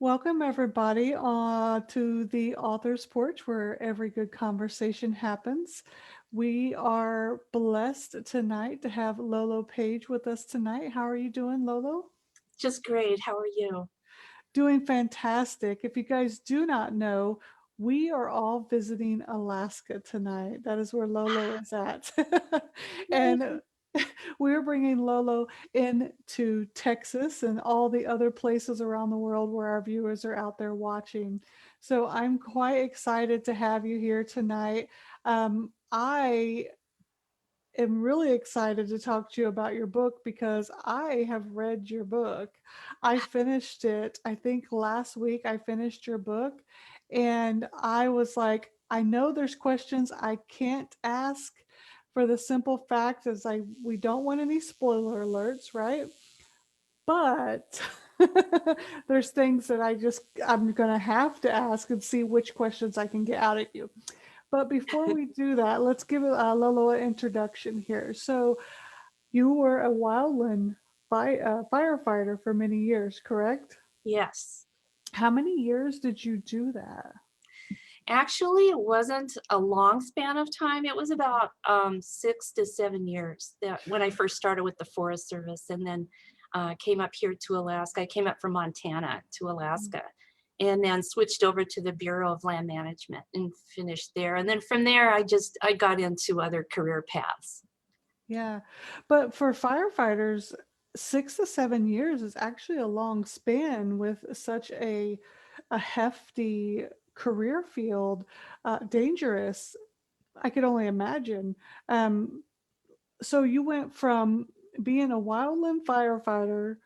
Welcome, everybody, to the Author's Porch, where every good conversation happens. We are blessed tonight to have LoLo Paige with us tonight. How are you doing, Lolo? Just great. How are you? Doing fantastic. If you guys do not know, we are all visiting Alaska tonight. That is where Lolo is at. And Yay. we're bringing Lolo into Texas and all the other places around the world where our viewers are out there watching. So I'm quite excited to have you here tonight. I am really excited to talk to you about your book because I have read your book. I finished it, I think last week I finished your book, and I was like, I know there's questions I can't ask for the simple fact is we don't want any spoiler alerts, right? But there's things that I'm gonna have to ask and see which questions I can get out of you. But before we do that, let's give Lolo an introduction here. So you were a wildland firefighter for many years, correct? Yes. How many years did you do that? Actually, it wasn't a long span of time. It was about 6 to 7 years that when I first started with the Forest Service and then came up here to Alaska. I came up from Montana to Alaska and then switched over to the Bureau of Land Management and finished there. And then from there, I got into other career paths. Yeah, but for firefighters, 6 to 7 years is actually a long span with such a hefty career field, dangerous. I could only imagine. Um, so you went from being a wildland firefighter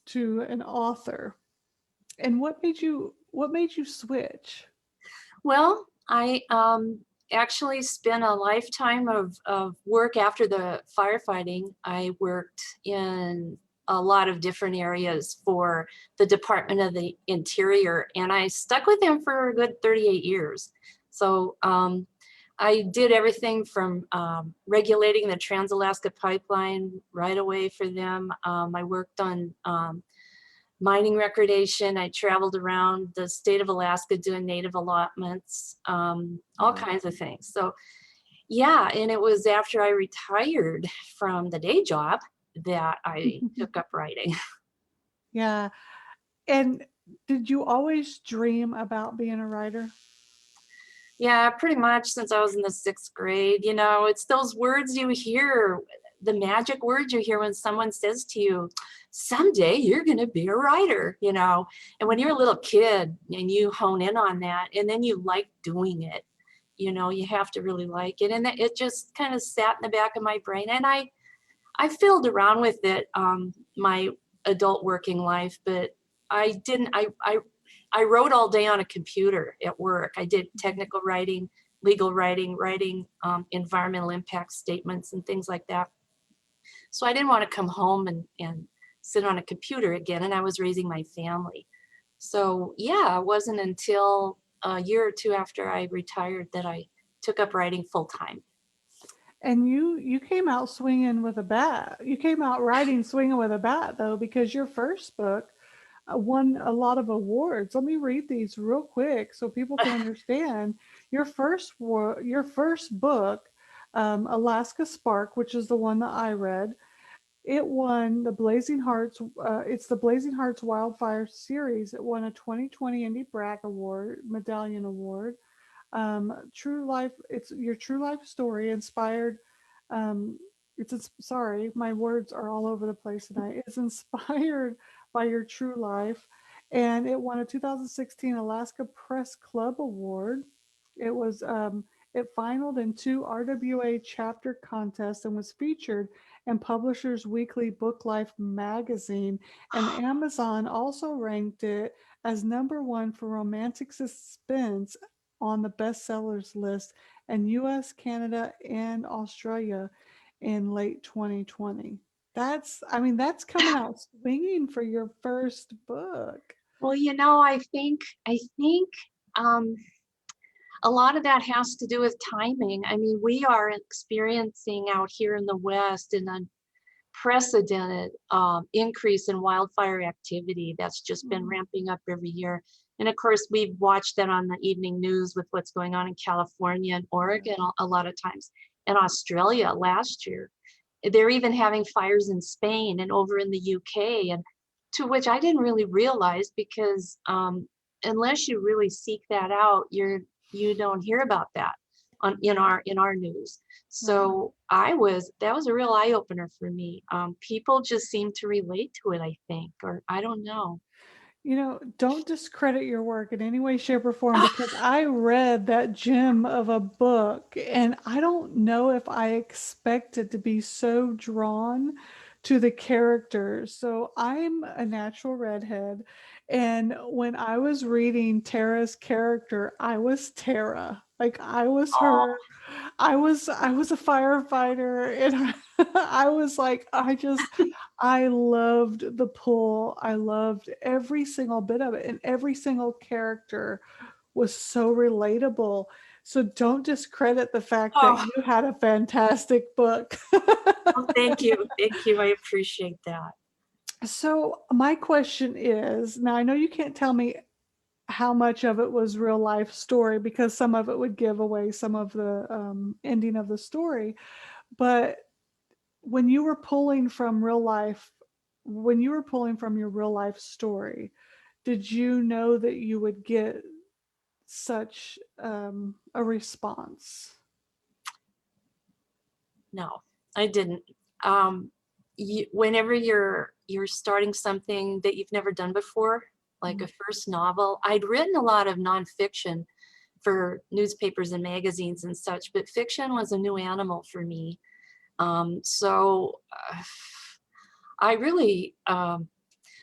to an author. And what made you switch? Well, I actually spent a lifetime of work after the firefighting. I worked in a lot of different areas for the Department of the Interior, and I stuck with them for a good 38 years. So I did everything from regulating the Trans-Alaska Pipeline right away for them. I worked on mining recordation. I traveled around the state of Alaska doing native allotments, all Wow. kinds of things. So yeah, and it was after I retired from the day job that I took up writing. Yeah. And did you always dream about being a writer? Yeah, pretty much since I was in the 6th grade. You know, it's those words you hear, the magic words you hear when someone says to you, someday you're going to be a writer, you know. And when you're a little kid and you hone in on that and then you like doing it, you know, you have to really like it. And it just kind of sat in the back of my brain. And I filled around with it my adult working life, but I didn't, I wrote all day on a computer at work. I did technical writing, legal writing, writing environmental impact statements and things like that. So I didn't want to come home and sit on a computer again, and I was raising my family. So yeah, it wasn't until a year or two after I retired that I took up writing full time. And you came out swinging with a bat. You came out writing swinging with a bat though, because your first book won a lot of awards. Let me read these real quick so people can understand. Your first book, Alaska Spark, which is the one that I read, it won the Blazing Hearts. It's the Blazing Hearts Wildfire series. It won a 2020 B.R.A.G award, Medallion award. True life. It's your true life story inspired. Um, sorry, my words are all over the place tonight. It's inspired by your true life, and it won a 2016 Alaska Press Club Award. It was it finaled in two RWA chapter contests and was featured in Publishers Weekly Book Life magazine. And Amazon also ranked it as #1 for romantic suspense on the bestsellers list in US, Canada, and Australia in late 2020. That's coming out swinging for your first book. Well, you know, I think um, a lot of that has to do with timing. I mean, we are experiencing out here in the West an unprecedented increase in wildfire activity that's just been ramping up every year. And of course, we've watched that on the evening news with what's going on in California and Oregon a lot of times, and Australia last year. They're even having fires in Spain and over in the UK, and to which I didn't really realize because unless you really seek that out, you don't hear about that in our news. Right. So that was a real eye opener for me. People just seem to relate to it, I think, or I don't know. You know, don't discredit your work in any way, shape, or form because I read that gem of a book and I don't know if I expected to be so drawn to the characters. So I'm a natural redhead. And when I was reading Tara's character, I was Tara. Like I was Oh, her. I was a firefighter and I was like, I loved the pull. I loved every single bit of it, and every single character was so relatable. So don't discredit the fact that oh, you had a fantastic book. well, thank you. Thank you. I appreciate that. So my question is, now I know you can't tell me how much of it was real life story because some of it would give away some of the ending of the story, but when you were pulling from real life, when you were pulling from your real life story, did you know that you would get such a response? No, I didn't. Um, Whenever you're starting something that you've never done before, like a Mm. first novel, I'd written a lot of nonfiction for newspapers and magazines and such, but fiction was a new animal for me. So I really,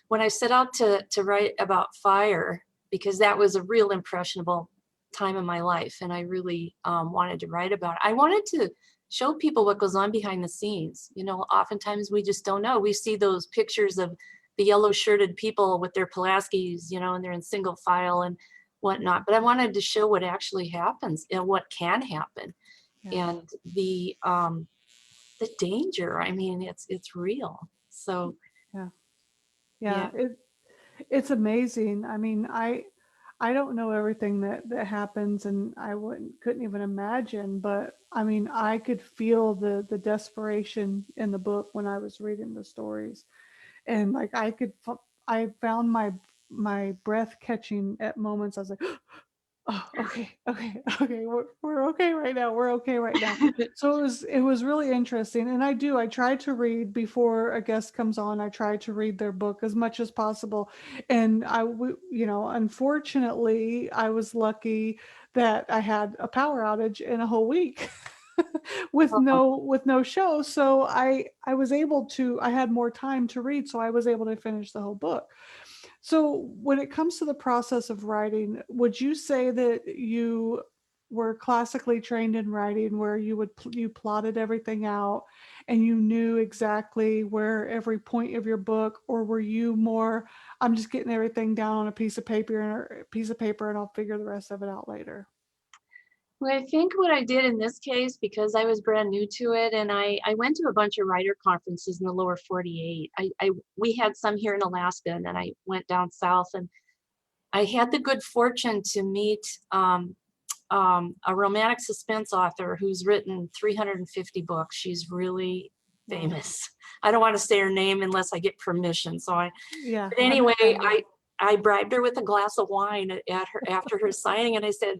when I set out to write about fire, because that was a real impressionable time in my life, and I really wanted to write about it. I wanted to show people what goes on behind the scenes. You know, oftentimes we just don't know. We see those pictures of the yellow shirted people with their Pulaskis, you know, and they're in single file and whatnot. But I wanted to show what actually happens and what can happen, Yeah, and the danger. I mean, it's real. So yeah, yeah. yeah. It's amazing. I mean, I don't know everything that happens, and I wouldn't couldn't even imagine. But I mean, I could feel the desperation in the book when I was reading the stories, and like I found my breath catching at moments. I was like, oh, okay, okay, okay, we're okay right now. We're okay right now. So it was really interesting, and I try to read before a guest comes on. I try to read their book as much as possible, and unfortunately, I was lucky that I had a power outage in a whole week. With no show, so I was able to, I had more time to read, so I was able to finish the whole book. So, when it comes to the process of writing, would you say that you were classically trained in writing, where you plotted everything out and you knew exactly where every point of your book, or were you more, I'm just getting everything down on a piece of paper, and I'll figure the rest of it out later? Well, I think what I did in this case, because I was brand new to it, and I went to a bunch of writer conferences in the lower 48. We had some here in Alaska, and then I went down south, and I had the good fortune to meet a romantic suspense author who's written 350 books. She's really Wow. famous. I don't want to say her name unless I get permission. Yeah, But anyway, understandable. I bribed her with a glass of wine at her after her signing, and I said,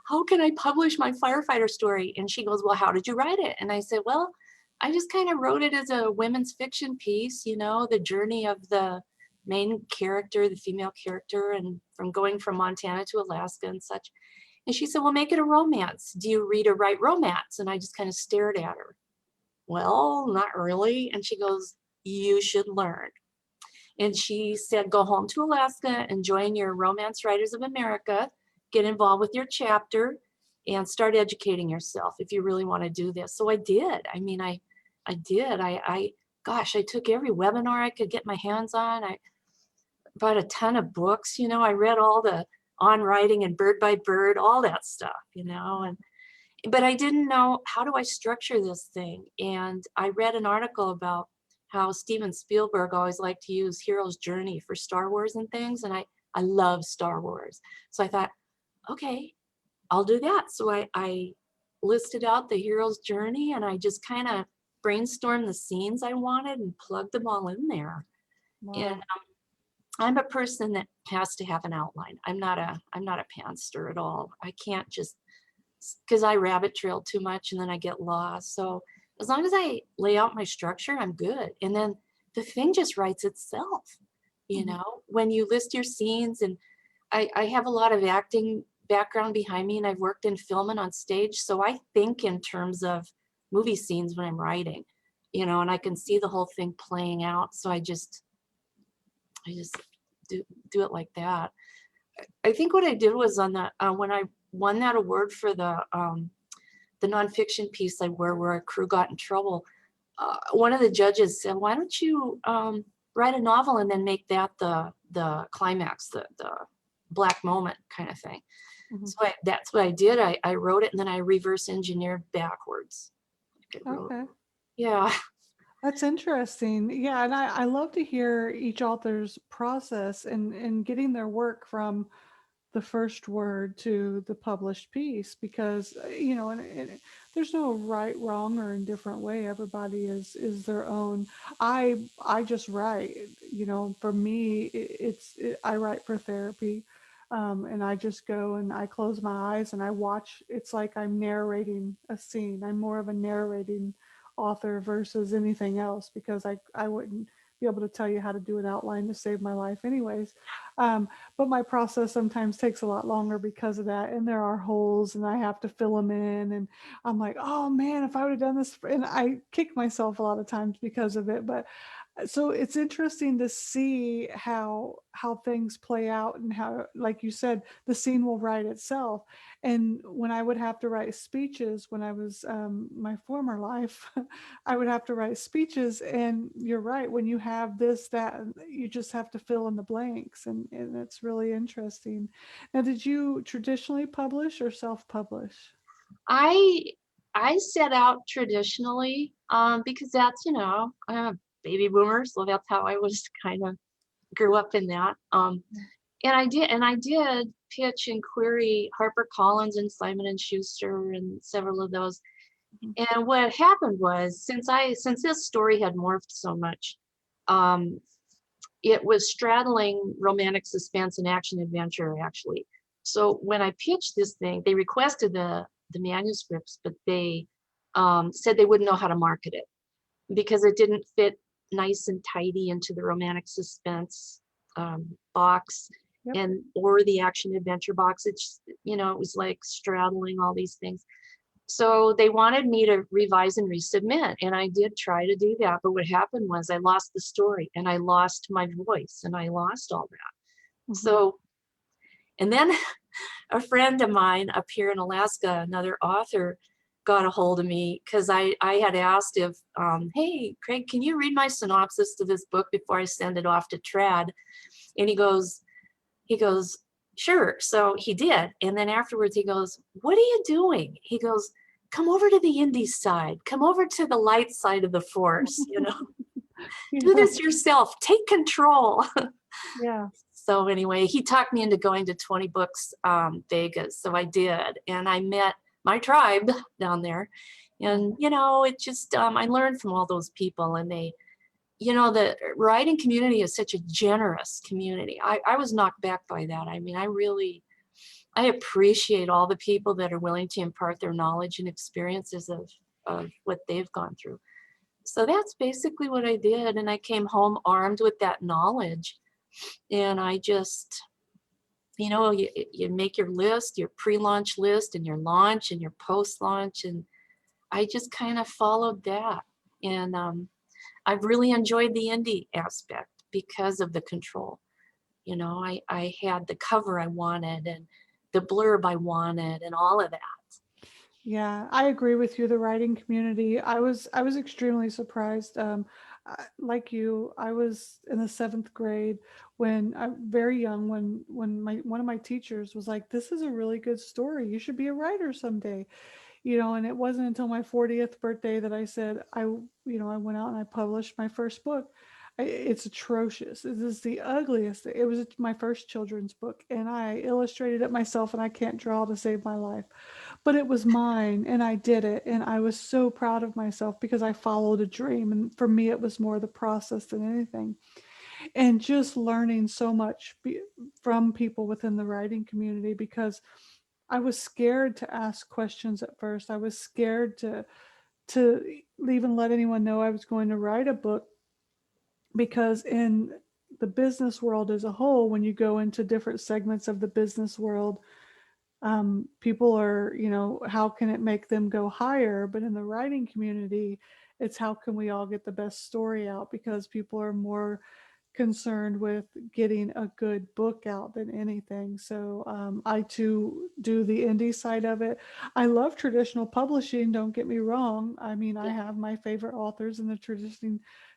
"How can I publish my firefighter story?" And she goes, "Well, how did you write it?" And I said, "Well, I just kind of wrote it as a women's fiction piece, you know, the journey of the main character, the female character, and from going from Montana to Alaska and such." And she said, "Well, make it a romance. Do you read or write romance?" And I just kind of stared at her. "Well, not really." And she goes, "You should learn." And she said, "Go home to Alaska and join your Romance Writers of America, get involved with your chapter, and start educating yourself if you really want to do this." So I did. I mean, I did. Gosh, I took every webinar I could get my hands on. I bought a ton of books. You know, I read all the On Writing and Bird by Bird, all that stuff, you know, and but I didn't know, how do I structure this thing? And I read an article about how Steven Spielberg always liked to use hero's journey for Star Wars and things. And I love Star Wars. So I thought, okay, I'll do that. So I listed out the hero's journey and I just kind of brainstormed the scenes I wanted and plugged them all in there. And Wow. I'm a person that has to have an outline. I'm not a pantser at all. I can't just because I rabbit trail too much and then I get lost. So as long as I lay out my structure, I'm good. And then the thing just writes itself, Mhm. when you list your scenes. And I have a lot of acting background behind me and I've worked in film and on stage. So I think in terms of movie scenes when I'm writing, and I can see the whole thing playing out. So I just do it like that. I think what I did was on that when I won that award for the nonfiction piece I where our crew got in trouble. One of the judges said, "Why don't you write a novel and then make that the climax, the black moment kind of thing?" Mhm. So that's what I did. I wrote it and then I reverse engineered backwards. Like I wrote, Okay. yeah. That's interesting. Yeah, and I love to hear each author's process and getting their work from the first word to the published piece because and there's no right, wrong, or indifferent way. Everybody is their own. I just write. For me, I write for therapy, and I just go and I close my eyes and I watch. It's like I'm narrating a scene. I'm more of a narrating author versus anything else because I wouldn't be able to tell you how to do an outline to save my life anyways. But my process sometimes takes a lot longer because of that. And there are holes and I have to fill them in. And I'm like, oh man, if I would have done this. And I kick myself a lot of times because of it. But so it's interesting to see how things play out and how, like you said, the scene will write itself. And when I would have to write speeches when I was my former life, I would have to write speeches. And you're right, when you have this, that, you just have to fill in the blanks. And it's really interesting. Now, did you traditionally publish or self-publish? I I set out traditionally because that's, I'm a baby boomer, so that's how I was kind of grew up in that. And I did pitch and query HarperCollins and Simon and Schuster and several of those. Mhm. And what happened was since this story had morphed so much, um, it was straddling romantic suspense and action adventure actually. So when I pitched this thing, they requested the manuscripts, but they said they wouldn't know how to market it because it didn't fit nice and tidy into the romantic suspense box Yep. and or the action adventure box. It was like straddling all these things. So they wanted me to revise and resubmit, and I did try to do that. But what happened was I lost the story and I lost my voice and I lost all that. Mhm. So, and then a friend of mine up here in Alaska, another author, got a hold of me because I had asked if, hey, Craig, can you read my synopsis to this book before I send it off to Trad? And he goes, sure. So he did. And then afterwards he goes, what are you doing? He goes, come over to the indie side, come over to the light side of the force, do Yeah. this yourself, take control. Yeah. So anyway, he talked me into going to 20 Books Vegas. So I did. And I met my tribe down there. And, Mhm. it just, I learned from all those people. And the writing community is such a generous community. I was knocked back by that. I mean, I appreciate all the people that are willing to impart their knowledge and experiences of what they've gone through. So that's basically what I did. And I came home armed with that knowledge. And I just, you make your list, your pre-launch list and your launch and your post-launch. And I just kind of followed that. And I've really enjoyed the indie aspect because of the control. I had the cover I wanted and the blurb I wanted and all of that. Yeah, I agree with you. The writing community, I was extremely surprised. Like you, I was in the seventh grade when I'm very young when my one of my teachers was like, "This is a really good story. You should be a writer someday." And it wasn't until my 40th birthday that I said, I went out and I published my first book. It's atrocious. It is the ugliest. It was my first children's book, and I illustrated it myself, and I can't draw to save my life. But it was mine, and I did it, and I was so proud of myself because I followed a dream. And for me, it was more the process than anything. And just learning so much from people within the writing community, because I was scared to ask questions at first. I was scared to even let anyone know I was going to write a book, because in the business world as a whole, when you go into different segments of the business world, people are, how can it make them go higher? But in the writing community, it's how can we all get the best story out, because people are more concerned with getting a good book out than anything. So I too do the indie side of it. I love traditional publishing, don't get me wrong. I mean, I Yeah. have my favorite authors in the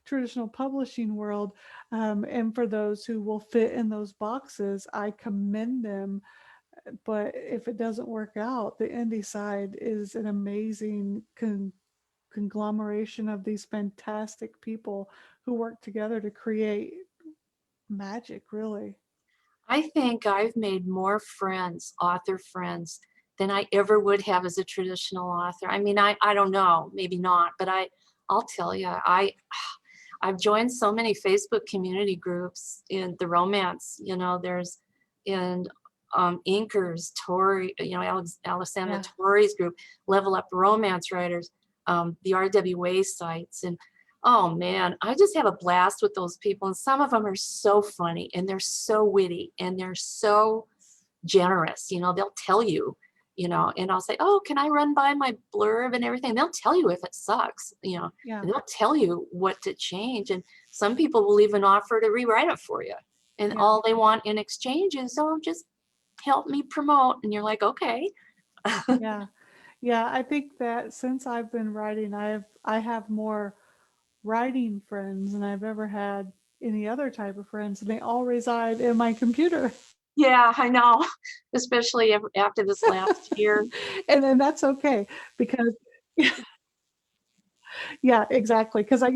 traditional publishing world. And for those who will fit in those boxes, I commend them. But if it doesn't work out, the indie side is an amazing conglomeration of these fantastic people who work together to create magic, really. I think I've made more friends, author friends, than I ever would have as a traditional author. I mean, I don't know, maybe not, but I'll tell you, I've joined so many Facebook community groups in the romance, there's in Inkers, Tori, Alessandra Yeah. Tori's group, Level Up Romance Writers, the RWA sites, and oh man, I just have a blast with those people. And some of them are so funny and they're so witty and they're so generous. They'll tell you, and I'll say, oh, can I run by my blurb and everything? They'll tell you if it sucks, Yeah. and they'll tell you what to change. And some people will even offer to rewrite it for you. And Yeah. all they want in exchange is, oh, just help me promote. And you're like, okay. Yeah. Yeah. I think that since I've been writing, I have more writing friends than I've ever had any other type of friends, and they all reside in my computer. Yeah, I know, especially after this last year. And that's okay, because yeah, exactly. Because I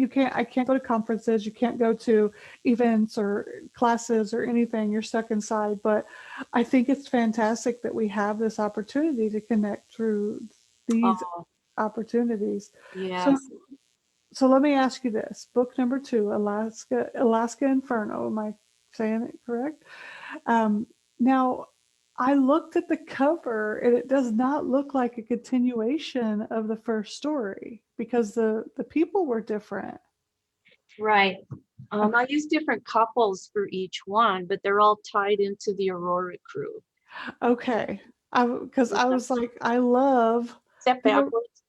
can't go to conferences, you can't go to events or classes or anything. You're stuck inside. But I think it's fantastic that we have this opportunity to connect through these Oh, opportunities. So yes. so let me ask you this. Book number 2, Alaska Inferno. Am I saying it correct? Um, Now, I looked at the cover, and it does not look like a continuation of the first story, because the people were different. Right. Okay. I use different couples for each one, but they're all tied into the Aurora Crew. Okay. Because I Yeah. was like, I love, Step because backwards.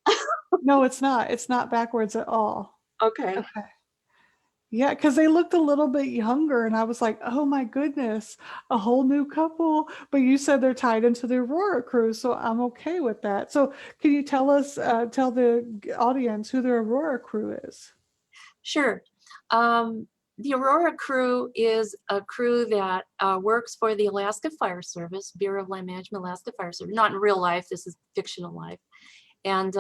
no, it's not. It's not backwards at all. Okay. Okay. Yeah, because they looked a little bit younger, and I was like, oh my goodness, a whole new couple. But you said they're tied into the Aurora Crew, so I'm okay with that. So can you tell the audience who the Aurora Crew is? Sure. Um, the Aurora Crew is a crew that works for the Alaska Fire Service, Bureau of Land Management, Alaska Fire Service. Not in real life, this is fictional life. And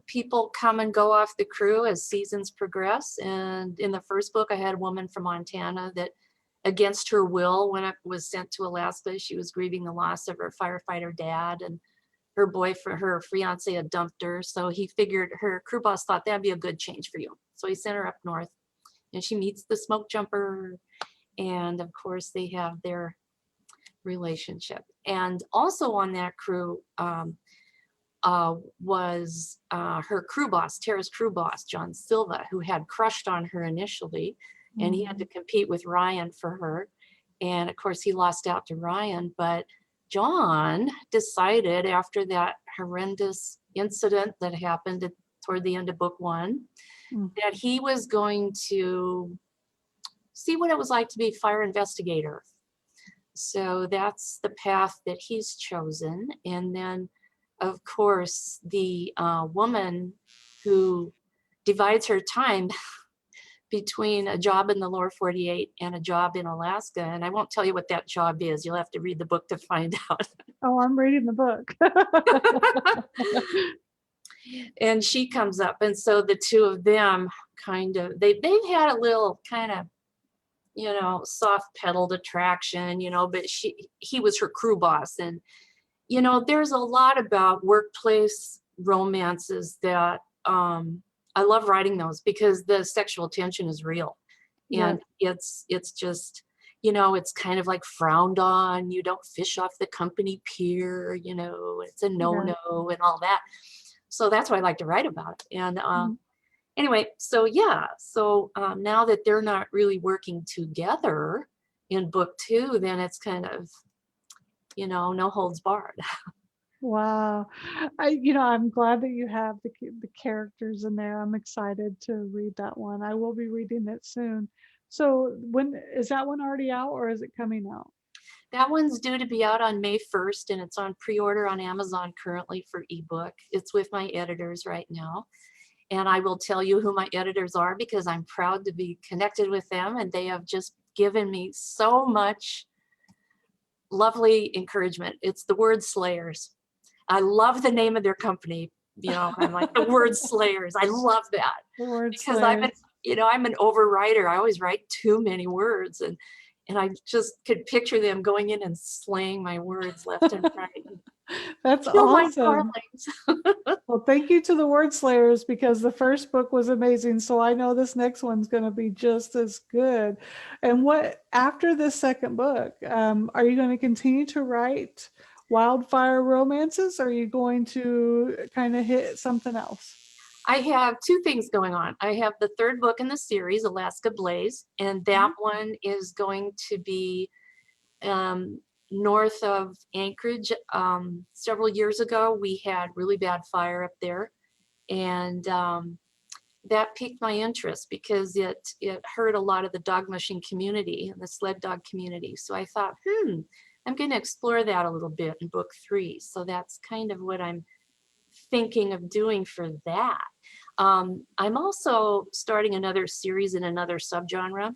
people come and go off the crew as seasons progress. And in the first book, I had a woman from Montana that, against her will, when I was sent to Alaska, she was grieving the loss of her firefighter dad, and her boyfriend, her fiance, had dumped her. So he figured, her crew boss thought that'd be a good change for you. So he sent her up north, and she meets the smoke jumper. And of course, they have their relationship. And also on that crew, was her crew boss, Tara's crew boss, John Silva, who had crushed on her initially, and he had to Mm. compete with Ryan for her. And of course, he lost out to Ryan, but John decided, after that horrendous incident that happened toward the end of book 1, Mm. that he was going to see what it was like to be a fire investigator. So that's the path that he's chosen. And then, of course, the woman who divides her time between a job in the lower 48 and a job in Alaska. And I won't tell you what that job is. You'll have to read the book to find out. Oh, I'm reading the book. And she comes up. And so the two of them kind of, they've had a little kind of, you know, soft pedaled attraction, you know, but he was her crew boss. And, you know, there's a lot about workplace romances that I love writing those because the sexual tension is real. Yes, And it's just, you know, it's kind of like frowned on. You don't fish off the company pier, you know, it's a yes. no-no and all that. So that's what I like to write about. And Mhm. anyway, so yeah, so now that they're not really working together in book 2, then it's kind of, you know, no holds barred. Wow. I'm glad that you have the characters in there. I'm excited to read that one. I will be reading it soon. So when is that one already out or is it coming out? That one's due to be out on May 1st, and it's on pre-order on Amazon currently for ebook. It's with my editors right now. And I will tell you who my editors are because I'm proud to be connected with them, and they have just given me so much lovely encouragement. It's the Word Slayers. I love the name of their company. You know, I'm like the Word Slayers. I love that The word because I'm an, slayers. you know, I'm an overwriter. I always write too many words, and I just could picture them going in and slaying my words left and right. That's Kill my awesome. darlings. Well, thank you to the word slayers because the first book was amazing. So I know this next one's going to be just as good. And what after this second book, are you going to continue to write wildfire romances? Or are you going to kind of hit something else? I have two things going on. I have the third book in the series, Alaska Blaze, and that Mhm. one is going to be um, north of Anchorage. Several years ago, we had really bad fire up there, and that piqued my interest because it hurt a lot of the dog mushing community and the sled dog community. So I thought, I'm going to explore that a little bit in book 3. So that's kind of what I'm thinking of doing for that. I'm also starting another series in another subgenre.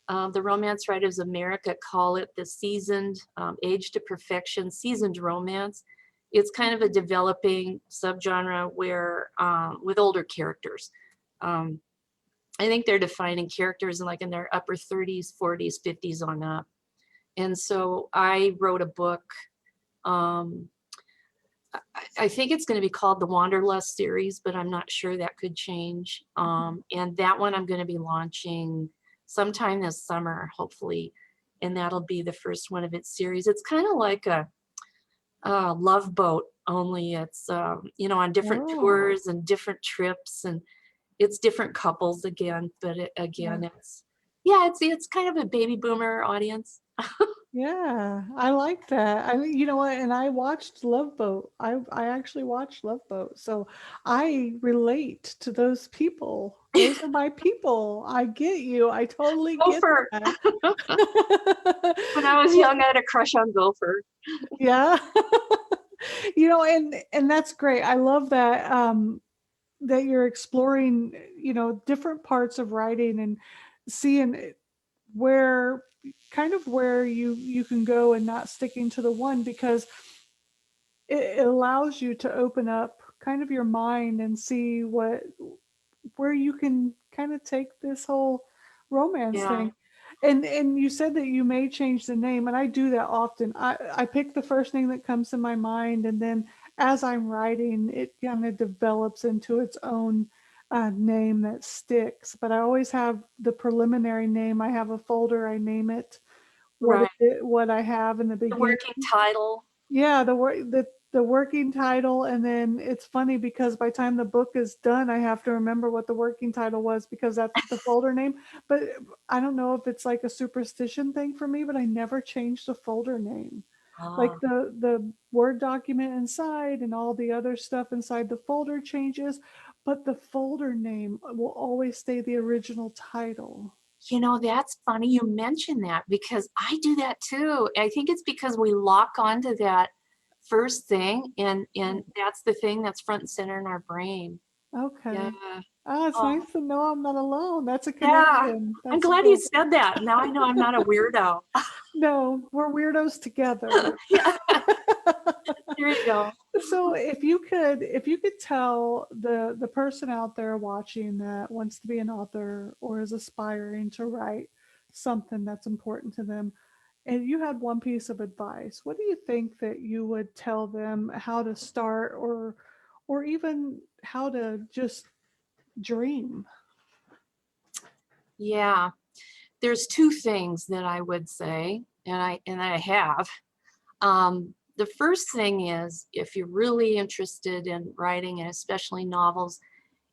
The Romance Writers of America call it the seasoned, age to perfection, seasoned romance. It's kind of a developing subgenre where, with older characters. Um, I think they're defining characters in like in their upper 30s, 40s, 50s on up. And so I wrote a book. Um, I think it's going to be called the Wanderlust series, but I'm not sure. That could change. And that one I'm going to be launching sometime this summer, hopefully. And that'll be the first one of its series. It's kind of like a love boat, only it's, you know, on different Oh, tours and different trips, and it's different couples again. But yeah. again, yeah, it's kind of a baby boomer audience. Yeah, I like that. I mean, you know what? And I watched Love Boat. I actually watched Love Boat. So I relate to those people. Those are my people. I get you. I totally get Gopher. that. When I was Well, young, I had a crush on Gopher. yeah. And that's great. I love that that you're exploring, different parts of writing and seeing where where you can go and not sticking to the one because it allows you to open up kind of your mind and see where you can kind of take this whole romance Yeah, thing. And you said that you may change the name, and I do that often. I pick the first name that comes to my mind, and then as I'm writing, it kind of develops into its own name that sticks. But I always have the preliminary name. I have a folder. I name it right. what I have in the The beginning. working title. Yeah, the working title, and then it's funny because by the time the book is done, I have to remember what the working title was because that's the folder name. But I don't know if it's like a superstition thing for me, but I never changed the folder name. Like Ah, the Word document inside and all the other stuff inside the folder changes, but the folder name will always stay the original title. you know, that's funny you mention that because I do that too. I think it's because we lock onto that first thing, and that's the thing that's front and center in our brain. Okay. Yeah. Oh, it's Oh, nice to know I'm not alone. That's a yeah. connection. I'm That's glad you real. said that. Now I know I'm not a weirdo. No, we're weirdos together. Yeah, there you go. So if you could tell the person out there watching that wants to be an author or is aspiring to write something that's important to them, and you had one piece of advice, what do you think that you would tell them how to start, or even how to just dream? Yeah. There's two things that I would say, and I have. The first thing is, if you're really interested in writing, and especially novels,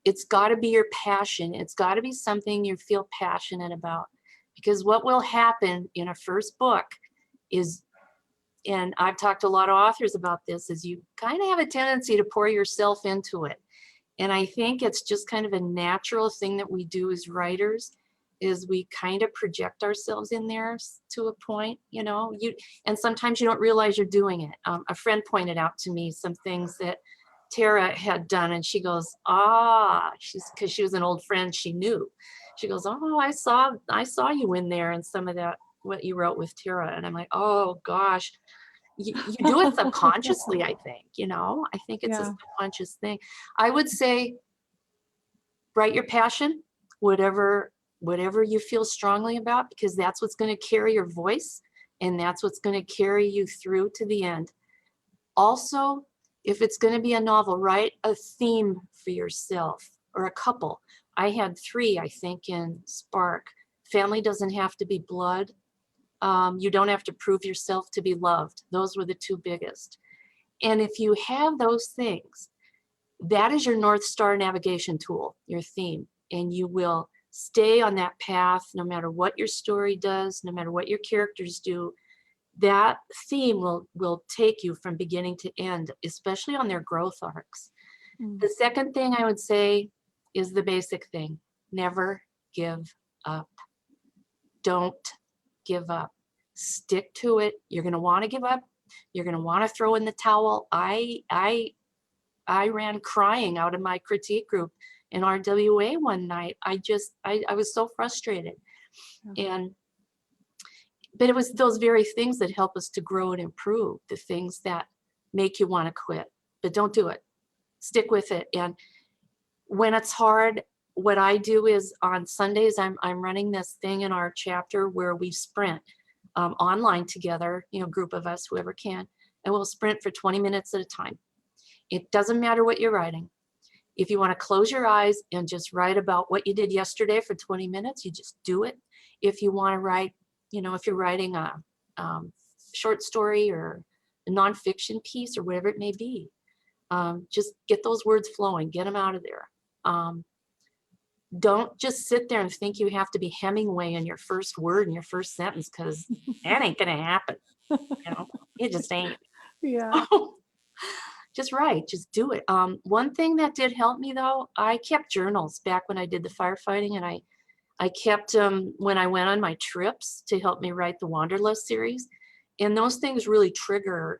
it's got to be your passion. It's got to be something you feel passionate about. Because what will happen in a first book is, and I've talked to a lot of authors about this, is you kind of have a tendency to pour yourself into it. And I think it's just kind of a natural thing that we do as writers, is we kind of project ourselves in there to a point, you know, and sometimes you don't realize you're doing it. A friend pointed out to me some things that Tara had done, and she goes, because she was an old friend she knew. She goes, oh, I saw you in there and some of that, what you wrote with Tara. And I'm like, oh gosh, you do it subconsciously, I think, you know, I think it's a Yeah. subconscious thing. I would say write your passion, whatever you feel strongly about, because that's what's going to carry your voice, and that's what's going to carry you through to the end. Also, if it's going to be a novel, write a theme for yourself or a couple. I had three, I think, in Spark. Family doesn't have to be blood. You don't have to prove yourself to be loved. Those were the two biggest. And if you have those things, that is your North Star navigation tool, your theme, and you will stay on that path no matter what your story does, no matter what your characters do. That theme will take you from beginning to end, especially on their growth arcs. Mm. The second thing I would say is the basic thing: never give up. Don't give up. Stick to it. You're going to want to give up. You're going to want to throw in the towel. I ran crying out of my critique group in RWA one night. I was so frustrated. Yeah. And but it was those very things that help us to grow and improve, the things that make you want to quit. But don't do it. Stick with it. And when it's hard, what I do is on Sundays, I'm running this thing in our chapter where we sprint online together, you know, group of us, whoever can, and we'll sprint for 20 minutes at a time. It doesn't matter what you're writing. If you want to close your eyes and just write about what you did yesterday for 20 minutes, you just do it. If you want to write, you know, if you're writing a short story or a nonfiction piece or whatever it may be, just get those words flowing, get them out of there. Don't just sit there and think you have to be Hemingway in your first word in your first sentence, because that ain't gonna happen. You know, it just ain't. Yeah. Just write, just do it. One thing that did help me though, I kept journals back when I did the firefighting, and I kept them when I went on my trips to help me write the Wanderlust series. And those things really trigger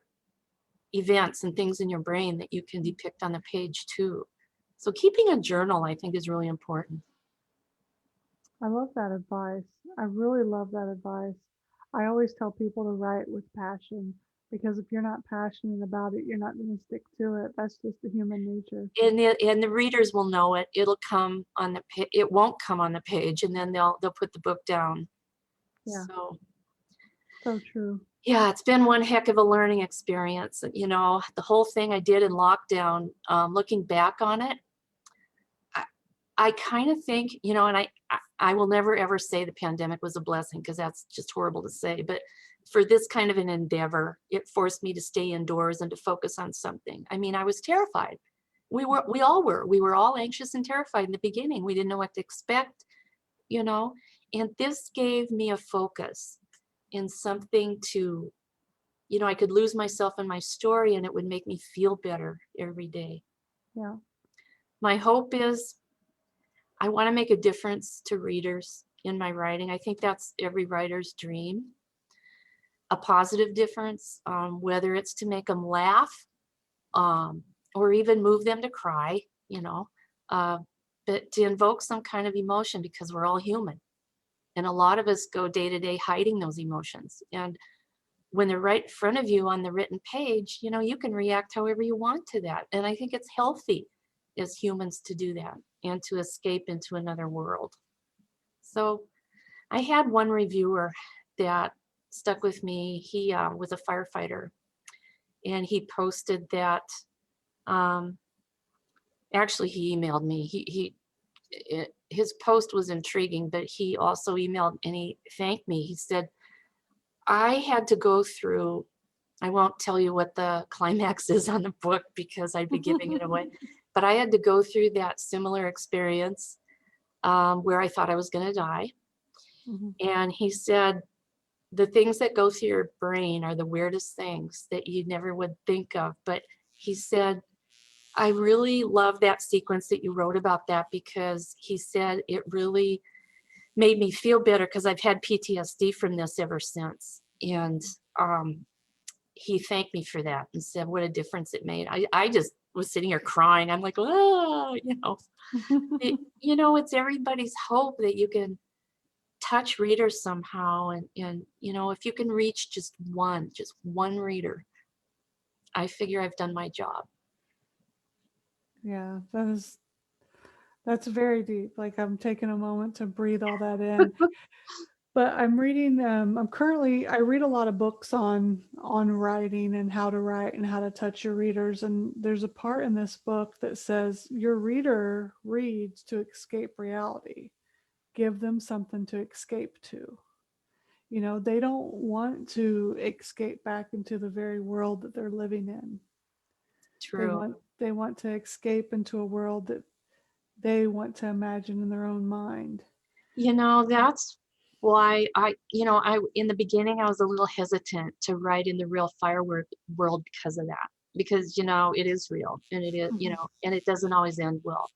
events and things in your brain that you can depict on the page too. So keeping a journal, I think, is really important. I love that advice. I really love that advice. I always tell people to write with passion because if you're not passionate about it, you're not going to stick to it. That's just the human nature. And the readers will know it. It'll come on the page. It won't come on the page, and then they'll put the book down. Yeah, So so true. yeah, it's been one heck of a learning experience. You know, the whole thing I did in lockdown, looking back on it, I, I kind of think, you know, and I will never ever say the pandemic was a blessing, because that's just horrible to say. But for this kind of an endeavor, it forced me to stay indoors and to focus on something. I mean, I was terrified. We were all anxious and terrified in the beginning. We didn't know what to expect, you know, and this gave me a focus in something to, you know, I could lose myself in my story and it would make me feel better every day. Yeah. My hope is I want to make a difference to readers in my writing. I think that's every writer's dream, a positive difference, whether it's to make them laugh, um, or even move them to cry, you know. but to invoke some kind of emotion, because we're all human. And a lot of us go day to day hiding those emotions. And when they're right in front of you on the written page, you know, you can react however you want to that. And I think it's healthy as humans to do that and to escape into another world. So I had one reviewer that stuck with me. He was a firefighter, and he posted that. Um, Actually, he emailed me. His post was intriguing, but he also emailed and he thanked me. He said, I had to go through, I won't tell you what the climax is on the book because I'd be giving it away, but I had to go through that similar experience where I thought I was going to die. Mhm. And he said, the things that go through your brain are the weirdest things that you never would think of. But he said, I really love that sequence that you wrote about that, because he said it really made me feel better because I've had PTSD from this ever since. And he thanked me for that and said what a difference it made. I just was sitting here crying. I'm like, oh, you know, it's everybody's hope that you can touch readers somehow. And, you know, if you can reach just one reader, I figure I've done my job. Yeah, that's very deep. Like I'm taking a moment to breathe all that in. But I'm reading I read a lot of books on writing and how to write and how to touch your readers, and there's a part in this book that says your reader reads to escape reality. Give them something to escape to. You know, they don't want to escape back into the very world that they're living in. True. They want to escape into a world that they want to imagine in their own mind. You know, that's why in the beginning, I was a little hesitant to write in the real world because of that. Because, you know, it is real and it is, you Mhm. know, and it doesn't always end well.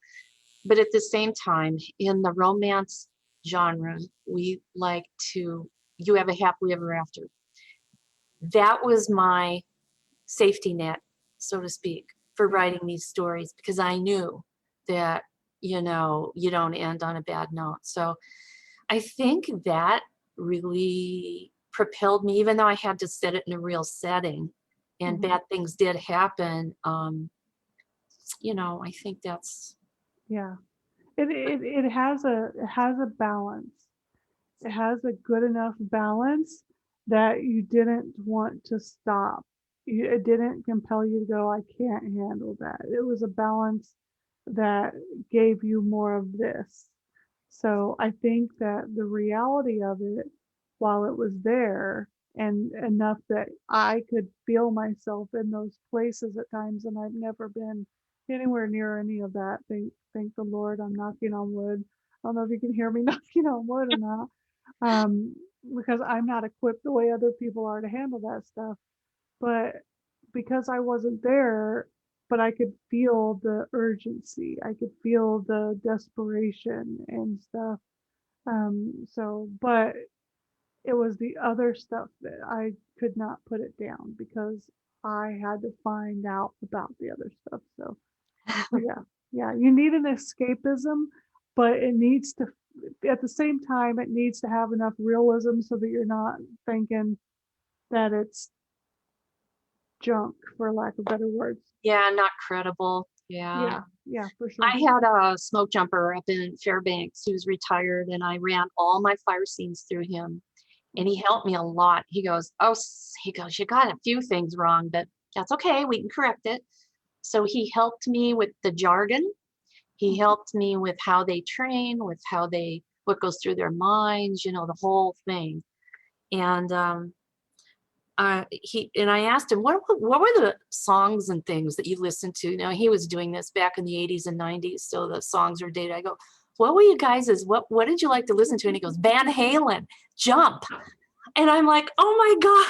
But at the same time, in the romance genre, we like to, you have a happily ever after. That was my safety net, so to speak, for Yeah. writing these stories, because I knew that, you know, you don't end on a bad note. So I think that really propelled me, even though I had to set it in a real setting and Mhm. bad things did happen. You know, I think that's Yeah. It has a balance. It has a good enough balance that you didn't want to stop. It didn't compel you to go, I can't handle that. It was a balance that gave you more of this. So I think that the reality of it, while it was there and enough that I could feel myself in those places at times, and I've never been anywhere near any of that. Thank the Lord. I'm knocking on wood. I don't know if you can hear me knocking on wood or not, um, because I'm not equipped the way other people are to handle that stuff. But because I wasn't there, but I could feel the urgency, I could feel the desperation and stuff. But it was the other stuff that I could not put it down because I had to find out about the other stuff. So yeah, yeah, you need an escapism, but it needs to, at the same time, it needs to have enough realism so that you're not thinking that it's junk, for lack of better words. yeah, not credible. Yeah. Yeah, yeah, for I sure. had a smoke jumper up in Fairbanks who's retired, and I ran all my fire scenes through him. And he helped me a lot. He goes, oh, he goes, you got a few things wrong, but that's okay. We can correct it. So he helped me with the jargon. He helped me with how they train, with what goes through their minds, you know, the whole thing. And I asked him, what were the songs and things that you listened to? Now he was doing this back in the 80s and 90s, so the songs are dated. I go, what were you what did you like to listen to? And he goes, Van Halen, Jump. And I'm like, oh my God,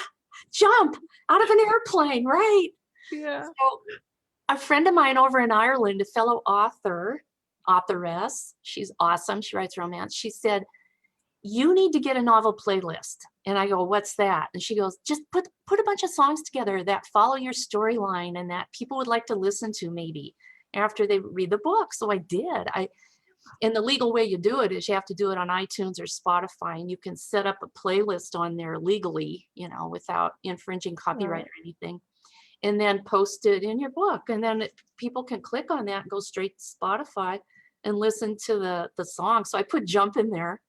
Jump out of an airplane, right? Yeah. So a friend of mine over in Ireland, a fellow authoress, she's awesome. She writes romance. She said, you need to get a novel playlist. And I go, what's that? And she goes, just put a bunch of songs together that follow your storyline and that people would like to listen to maybe. after they read the book. So I did. And the legal way you do it is you have to do it on iTunes or Spotify, and you can set up a playlist on there legally, without infringing copyright Right. or anything, and then post it in your book. And then people can click on that and go straight to Spotify and listen to the song. So I put Jump in there,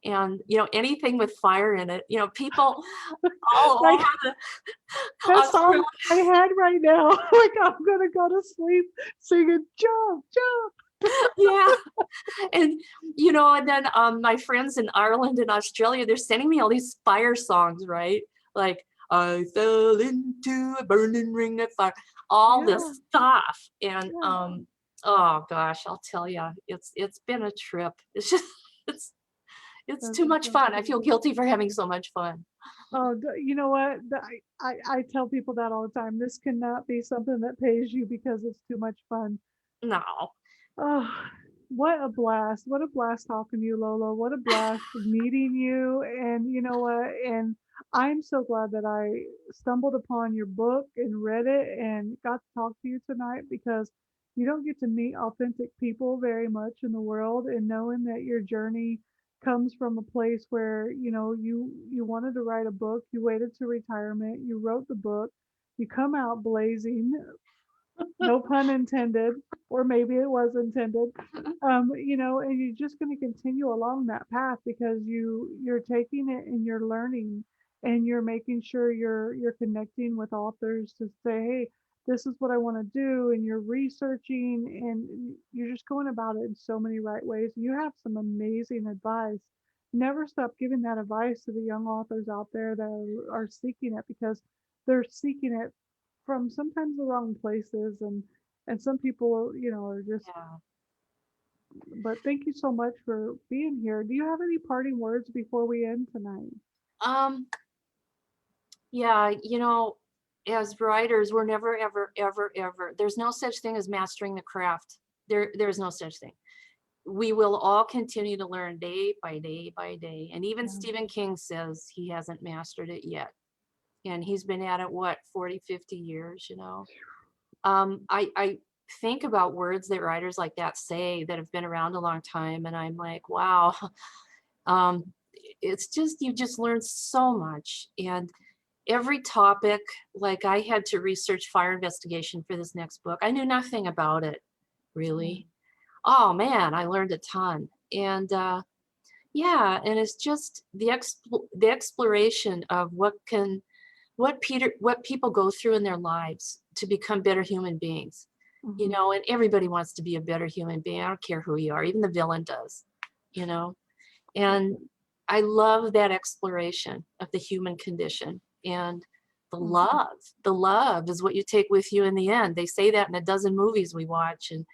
and anything with fire in it, people all Like over the that Australia. song in my head right now. Like I'm gonna go to sleep singing jump, jump. Yeah. And and then my friends in Ireland and Australia, they're sending me all these fire songs, right? Like I fell into a burning ring of fire, all Yeah, this stuff. And yeah. oh gosh, I'll tell you, it's been a trip. It's just it's it's That's too much so fun. I cool. feel guilty for having so much fun. Oh, you know what? I tell people that all the time. This cannot be something that pays you because it's too much fun. No. Oh, what a blast. What a blast talking to you, Lola. What a blast meeting you. And you know what? And I'm so glad that I stumbled upon your book and read it and got to talk to you tonight because you don't get to meet authentic people very much in the world. And knowing that your journey comes from a place where, you wanted to write a book, you waited to retirement, you wrote the book, you come out blazing, no pun intended, or maybe it was intended. And you're just going to continue along that path because you're taking it and you're learning and you're making sure you're connecting with authors to say, hey, this is what I want to do, and you're researching and you're just going about it in so many right ways. You have some amazing advice. Never stop giving that advice to the young authors out there that are seeking it because they're seeking it from sometimes the wrong places, and some people are just. Yeah. But thank you so much for being here. Do you have any parting words before we end tonight? Um, yeah, as writers, we're never, ever, ever, ever, there's no such thing as mastering the craft. There's no such thing. We will all continue to learn day by day by day. And even Yeah. Stephen King says he hasn't mastered it yet. And he's been at it, what, 40, 50 years. I think about words that writers like that say that have been around a long time. And I'm like, wow. Um, it's just, you just learn so much. And every topic, like I had to research fire investigation for this next book. I knew nothing about it, Yeah. really. Oh man, I learned a ton. And yeah, and it's just the exploration of what people go through in their lives to become better human beings. Hmm. And everybody wants to be a better human being. I don't care who you are, even the villain does, you know. And I love that exploration of the human condition and the Hmm. love. The love is what you take with you in the end. They say that in a dozen movies we watch, and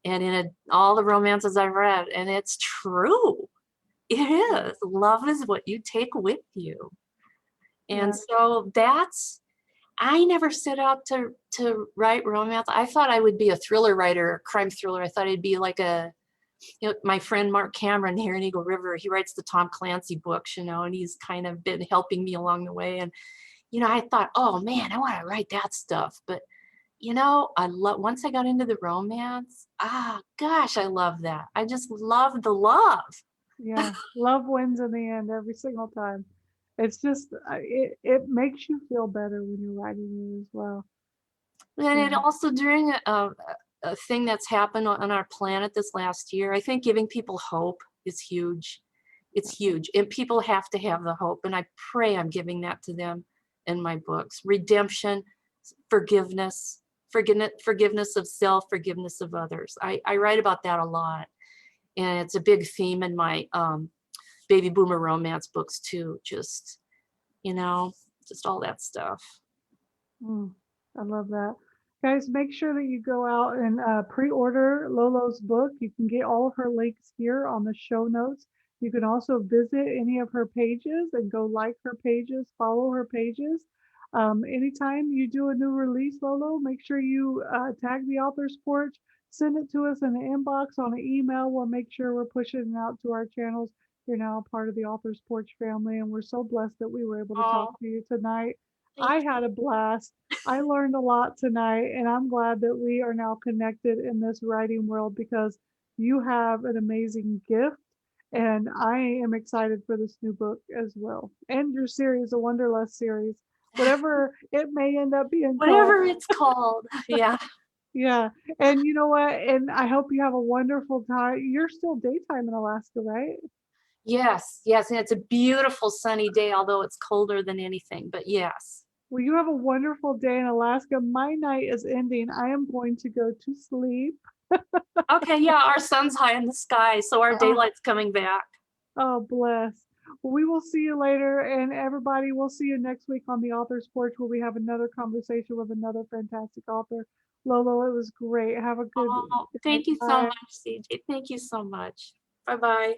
in all the romances I've read, and it's true. It is. Love is what you take with you. And Yeah. so I never set out to write romance. I thought I would be a thriller writer, a crime thriller. I thought I'd be like my friend Mark Cameron here in Eagle River. He writes the Tom Clancy books, and he's kind of been helping me along the way. And I thought, oh man, I want to write that stuff. But I love, once I got into the romance, gosh, I love that. I just love the love. Yeah. Love wins in the end every single time. It's just it makes you feel better when you're writing it as well. And it Yeah. also, during a thing that's happened on our planet this last year, I think giving people hope is huge. It's huge. And people have to have the hope. And I pray I'm giving that to them in my books. Redemption, forgiveness, forgiveness of self, forgiveness of others. I write about that a lot. And it's a big theme in my baby boomer romance books too. You know, just all that stuff. Mm, I love that. Guys, make sure that you go out and pre-order Lolo's book. You can get all of her links here on the show notes. You can also visit any of her pages and go like her pages, follow her pages. Anytime you do a new release, Lolo, make sure you tag the author's porch, send it to us in the inbox on an email. We'll make sure we're pushing it out to our channels. You're now a part of the author's porch family, and we're so blessed that we were able to talk Oh, to you tonight. Thank I you. had a blast. I learned a lot tonight, and I'm glad that we are now connected in this writing world because you have an amazing gift, and I am excited for this new book as well. And your series, the Wonderlust series, whatever it may end up being called. Whatever it's called. Yeah. Yeah. And you know what? And I hope you have a wonderful time. You're still daytime in Alaska, right? Yes, yes, and it's a beautiful sunny day, although it's colder than anything, but yes. Well, you have a wonderful day in Alaska. My night is ending. I am going to go to sleep. Okay, yeah, our sun's high in the sky, so our Oh, daylight's coming back. oh, bless. Well, we will see you later. And everybody, we'll see you next week on the Author's Porch where we have another conversation with another fantastic author. Lolo, it was great. Have a good Oh, night. thank you so Bye. much, CJ. Thank you so much. Bye-bye.